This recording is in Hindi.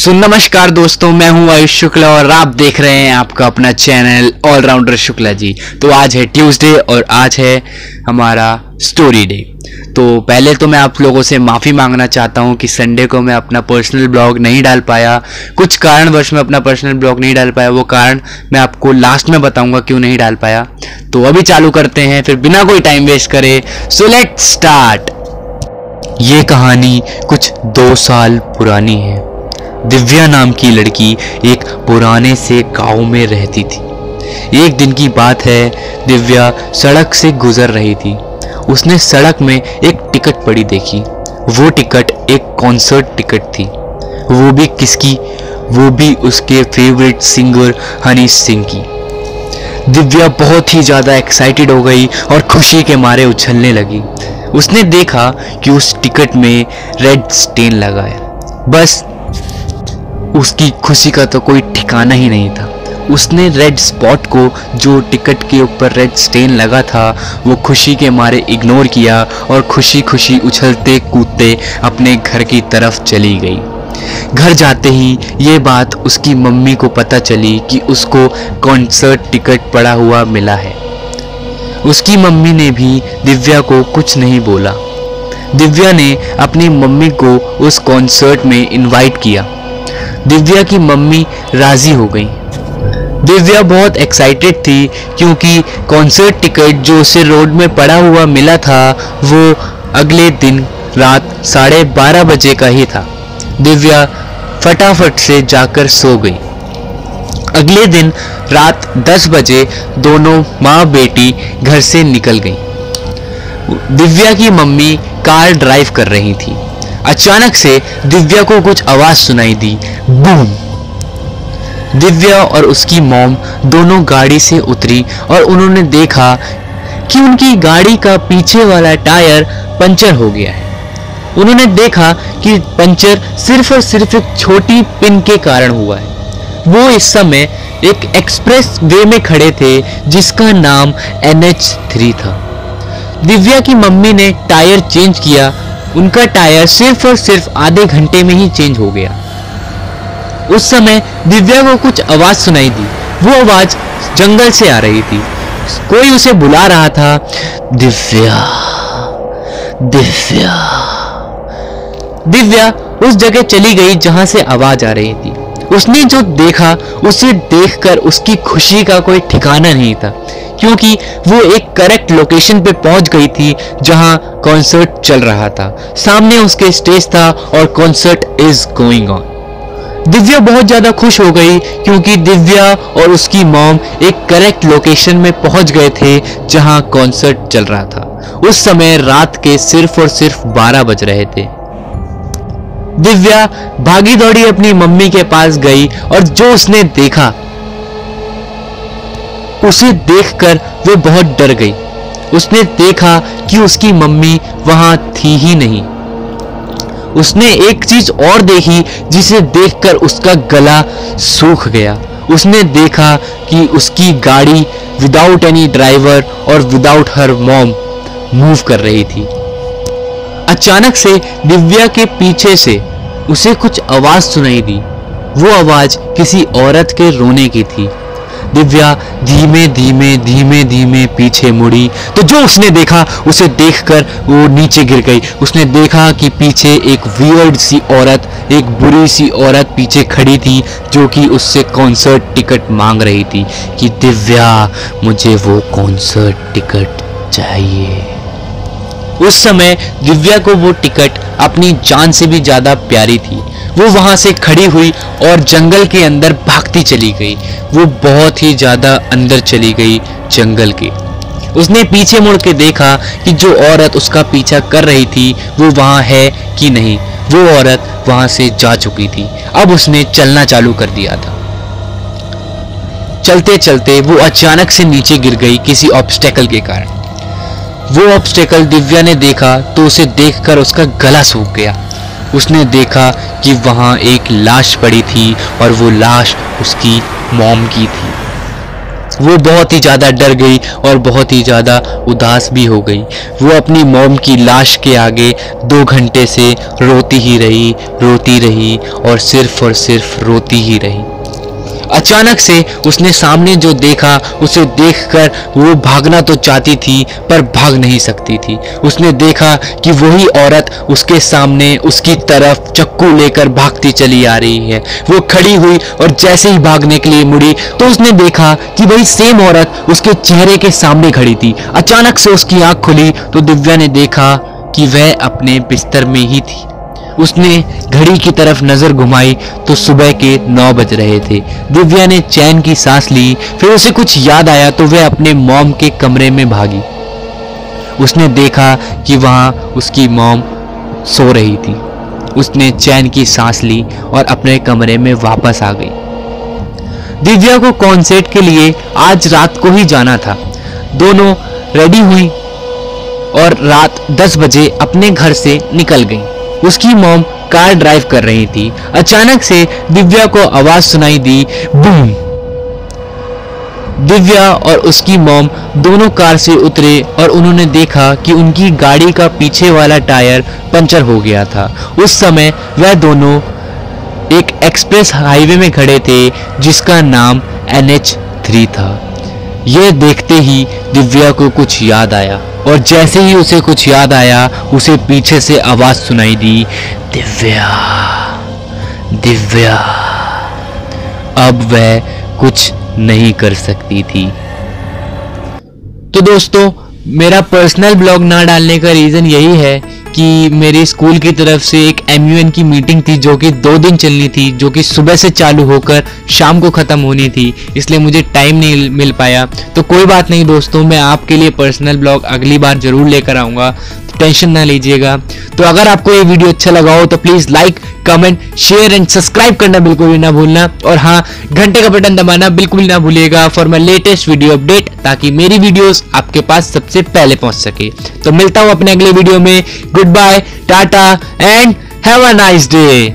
सो नमस्कार दोस्तों, मैं हूं आयुष शुक्ला और आप देख रहे हैं आपका अपना चैनल ऑलराउंडर शुक्ला जी। तो आज है ट्यूसडे और आज है हमारा स्टोरी डे। तो पहले तो मैं आप लोगों से माफ़ी मांगना चाहता हूं कि संडे को मैं अपना पर्सनल ब्लॉग नहीं डाल पाया। कुछ कारणवश मैं अपना पर्सनल ब्लॉग नहीं डाल पाया, वो कारण मैं आपको लास्ट में बताऊंगा क्यों नहीं डाल पाया। तो अभी चालू करते हैं फिर बिना कोई टाइम वेस्ट करे। So let's start. ये कहानी कुछ 2 साल पुरानी है। दिव्या नाम की लड़की एक पुराने से गांव में रहती थी। एक दिन की बात है, दिव्या सड़क से गुजर रही थी। उसने सड़क में एक टिकट पड़ी देखी। वो टिकट एक कॉन्सर्ट टिकट थी। वो भी किसकी? वो भी उसके फेवरेट सिंगर हनी सिंह की। दिव्या बहुत ही ज़्यादा एक्साइटेड हो गई और खुशी के मारे उछलने लगी। उसने देखा कि उस टिकट में रेड स्टेन लगा है। बस उसकी खुशी का तो कोई ठिकाना ही नहीं था। उसने रेड स्पॉट को, जो टिकट के ऊपर रेड स्टेन लगा था, वो खुशी के मारे इग्नोर किया और खुशी खुशी उछलते कूदते अपने घर की तरफ चली गई। घर जाते ही ये बात उसकी मम्मी को पता चली कि उसको कॉन्सर्ट टिकट पड़ा हुआ मिला है। उसकी मम्मी ने भी दिव्या को कुछ नहीं बोला। दिव्या ने अपनी मम्मी को उस कॉन्सर्ट में इनवाइट किया। दिव्या की मम्मी राजी हो गई। दिव्या बहुत एक्साइटेड थी क्योंकि कॉन्सर्ट टिकट जो उसे रोड में पड़ा हुआ मिला था वो अगले दिन रात 12:30 बजे का ही था। दिव्या फटाफट से जाकर सो गई। अगले दिन रात 10 बजे दोनों माँ बेटी घर से निकल गईं। दिव्या की मम्मी कार ड्राइव कर रही थी। अचानक से दिव्या को कुछ आवाज सुनाई दी, बूम। दिव्या और उसकी मॉम दोनों गाड़ी से उतरी और उन्होंने देखा कि उनकी गाड़ी का पीछे वाला टायर पंचर हो गया है। उन्होंने देखा कि पंचर सिर्फ और सिर्फ एक छोटी पिन के कारण हुआ है। वो इस समय एक एक्सप्रेस वे में खड़े थे जिसका नाम NH3 था। दिव्या की मम्मी ने टायर चेंज किया। उनका टायर सिर्फ और सिर्फ आधे घंटे में ही चेंज हो गया। उस समय दिव्या को कुछ आवाज सुनाई दी। वो आवाज जंगल से आ रही थी। कोई उसे बुला रहा था, दिव्या दिव्या। दिव्या उस जगह चली गई जहां से आवाज आ रही थी। उसने जो देखा उसे देखकर उसकी खुशी का कोई ठिकाना नहीं था, क्योंकि वो एक करेक्ट लोकेशन पे पहुंच गई थी जहां कॉन्सर्ट चल रहा था। सामने उसके स्टेज था और concert is going on. Divya बहुत ज्यादा खुश हो गई क्योंकि दिव्या और उसकी मॉम एक करेक्ट लोकेशन में पहुंच गए थे जहां कॉन्सर्ट चल रहा था। उस समय रात के सिर्फ और सिर्फ 12 बज रहे थे। दिव्या भागी दौड़ी अपनी मम्मी के पास गई और जो उसने देखा उसे देखकर वो बहुत डर गई। उसने देखा कि उसकी मम्मी वहां थी ही नहीं। उसने एक चीज और देखी जिसे देखकर उसका गला सूख गया। उसने देखा कि उसकी गाड़ी विदाउट एनी ड्राइवर और विदाउट हर मॉम मूव कर रही थी। अचानक से दिव्या के पीछे से उसे कुछ आवाज सुनाई दी। वो आवाज किसी औरत के रोने की थी। दिव्या धीमे धीमे धीमे धीमे पीछे मुड़ी तो जो उसने देखा उसे देखकर वो नीचे गिर गई। उसने देखा कि पीछे एक वियर्ड सी औरत, एक बुरी सी औरत पीछे खड़ी थी जो कि उससे कॉन्सर्ट टिकट मांग रही थी कि दिव्या मुझे वो कॉन्सर्ट टिकट चाहिए। उस समय दिव्या को वो टिकट अपनी जान से भी ज्यादा प्यारी थी। वो वहां से खड़ी हुई और जंगल के अंदर भागती चली गई। वो बहुत ही ज्यादा अंदर चली गई जंगल के। उसने पीछे मुड़ के देखा कि जो औरत उसका पीछा कर रही थी वो वहां है कि नहीं। वो औरत वहां से जा चुकी थी। अब उसने चलना चालू कर दिया था। चलते चलते वो अचानक से नीचे गिर गई किसी ऑब्स्टेकल के कारण। वो ऑब्स्टेकल दिव्या ने देखा तो उसे देखकर उसका गला सूख गया। उसने देखा कि वहां एक लाश पड़ी थी और वो लाश उसकी मॉम की थी। वो बहुत ही ज़्यादा डर गई और बहुत ही ज़्यादा उदास भी हो गई। वो अपनी मॉम की लाश के आगे 2 घंटे से रोती रही और सिर्फ रोती ही रही। अचानक से उसने सामने जो देखा उसे देखकर वो भागना तो चाहती थी पर भाग नहीं सकती थी। उसने देखा कि वही औरत उसके सामने उसकी तरफ चाकू लेकर भागती चली आ रही है। वो खड़ी हुई और जैसे ही भागने के लिए मुड़ी तो उसने देखा कि वही सेम औरत उसके चेहरे के सामने खड़ी थी। अचानक से उसकी आंख खुली तो दिव्या ने देखा कि वह अपने बिस्तर में ही थी। उसने घड़ी की तरफ नजर घुमाई तो सुबह के 9 बज रहे थे। दिव्या ने चैन की सांस ली, फिर उसे कुछ याद आया तो वह अपने मॉम के कमरे में भागी। उसने देखा कि वहां उसकी मॉम सो रही थी। उसने चैन की सांस ली और अपने कमरे में वापस आ गई। दिव्या को कॉन्सर्ट के लिए आज रात को ही जाना था। दोनों रेडी हुई और रात 10 बजे अपने घर से निकल गई। उसकी मॉम कार ड्राइव कर रही थी। अचानक से दिव्या को आवाज सुनाई दी, बूम। दिव्या और उसकी मॉम दोनों कार से उतरे और उन्होंने देखा कि उनकी गाड़ी का पीछे वाला टायर पंचर हो गया था। उस समय वह दोनों एक एक्सप्रेस हाईवे में खड़े थे जिसका नाम NH3 था। यह देखते ही दिव्या को कुछ याद आया और जैसे ही उसे कुछ याद आया उसे पीछे से आवाज सुनाई दी, दिव्या दिव्या। अब वह कुछ नहीं कर सकती थी। तो दोस्तों, मेरा पर्सनल ब्लॉग ना डालने का रीज़न यही है कि मेरे स्कूल की तरफ से एक MUN की मीटिंग थी जो कि 2 दिन चलनी थी, जो कि सुबह से चालू होकर शाम को ख़त्म होनी थी, इसलिए मुझे टाइम नहीं मिल पाया। तो कोई बात नहीं दोस्तों, मैं आपके लिए पर्सनल ब्लॉग अगली बार ज़रूर लेकर आऊँगा, टेंशन ना लीजिएगा। तो अगर आपको ये वीडियो अच्छा लगा हो तो please like, comment, share and subscribe करना बिल्कुल भी ना भूलना। और हाँ, घंटे का बटन दबाना बिल्कुल भी ना भूलिएगा for my latest video update, ताकि मेरी वीडियोस आपके पास सबसे पहले पहुंच सके। तो मिलता हूं अपने अगले वीडियो में। Goodbye, tata and have a nice day.